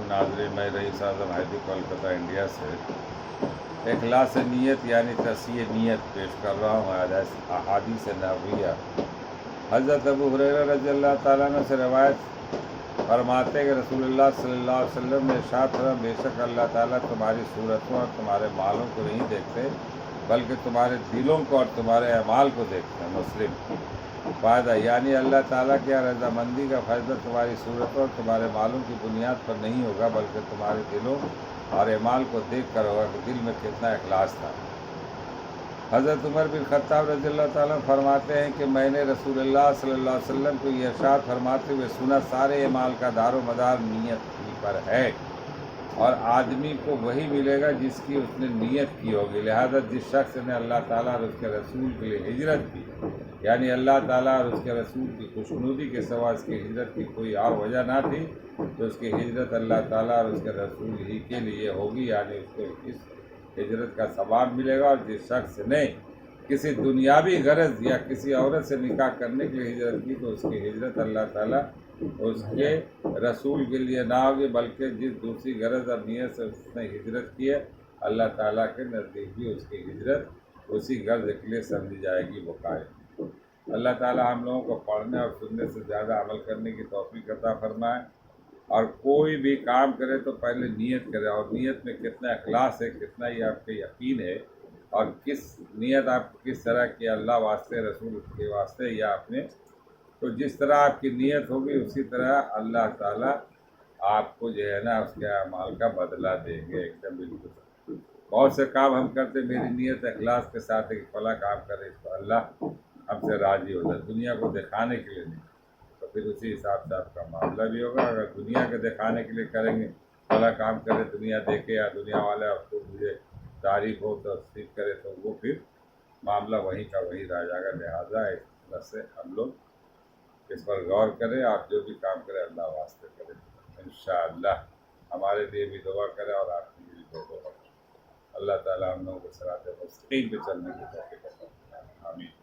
नाज़रीन, मैं रईस आज़म हैदरी कोलकाता इंडिया से इखलास नीयत यानी तस्यीह नीयत पेश कर रहा हूँ। अहादीस नबविया हज़रत अबू हुरैरा रज़ियल्लाहु ताला अन्हु से रवायत फरमाते कि रसूलुल्लाह सल्लल्लाहु अलैहि वसल्लम ने इरशाद फरमाया, बेशक अल्लाह ताला तुम्हारी सूरतों और तुम्हारे मालों को नहीं देखते बल्कि तुम्हारे दिलों को और तुम्हारे अमाल को देखते हैं। मुस्लिम। फ़ायदा यानी अल्लाह ताला की रज़ामंदी का फ़ायदा तुम्हारी सूरतों और तुम्हारे मालों की बुनियाद पर नहीं होगा बल्कि तुम्हारे दिलों और अमाल को देख कर होगा कि दिल में कितना इखलास था। हज़रत उमर बिन ख़त्ताब रज़ियल्लाहु ताला अन्हु फरमाते हैं कि मैंने रसूलुल्लाह सल्लल्लाहु अलैहि वसल्लम को ये इरशाद फरमाते हुए सुना, सारे अमाल का दारो मदार नीयत ही पर है और आदमी को वही मिलेगा जिसकी उसने नीयत की होगी। लिहाजा जिस शख्स ने अल्लाह ताला और उसके रसूल के लिए हिजरत की, यानी अल्लाह ताला और उसके रसूल की खुशनुदी के सिवा इसकी हिजरत की कोई और वजह ना थी, तो उसकी हिजरत अल्लाह ताला और उसके रसूल ही के लिए होगी, यानी उसको इस हिजरत का सवाब मिलेगा। और जिस शख्स ने किसी दुनियावी गरज या किसी औरत से निकाह करने के लिए हिजरत की, तो उसकी हिजरत अल्लाह ताला उसके रसूल के लिए ना होगी बल्कि जिस दूसरी गरज और नीयत से उसने हिजरत की है, अल्लाह ताला के नज़दीक भी उसकी हिजरत उसी गर्ज के लिए समझी जाएगी। बुखारी। अल्लाह ताला हम लोगों को पढ़ने और सुनने से ज़्यादा अमल करने की तौफीक अता फरमाए। और कोई भी काम करे तो पहले नीयत करे, और नीयत में कितना इखलास है, कितना ही आपके यकीन है, और किस नीयत आप किस तरह की, अल्लाह वास्ते, रसूल के वास्ते या अपने, तो जिस तरह आपकी नीयत होगी उसी तरह अल्लाह ताला आपको जो है ना उसके अमाल का बदला देंगे। एकदम बिल्कुल। बहुत से काम हम करते, मेरी नीयत इखलास के साथ है कि फला काम करे तो अल्लाह हमसे राज़ी हो जाए, दुनिया को दिखाने के लिए नहीं, तो फिर उसी हिसाब से आपका मामला भी होगा। अगर दुनिया के दिखाने के लिए करेंगे, फला काम करे दुनिया देखे या दुनिया वाले आपको मुझे तारीफ हो तो तस्दीक करे, तो वो फिर मामला वहीं का वहीं रह जाएगा। लिहाजा इस तरह से हम लोग इस पर गौर करें, आप जो भी काम करें अल्लाह वास्ते करें। इंशाअल्लाह हमारे लिए भी दुआ करें और आपके लिए भी दुआ करें। अल्लाह ताला हम लोगों को सिरात मुस्तकीम पे चलने की तौफीक अता फरमाए। आमीन।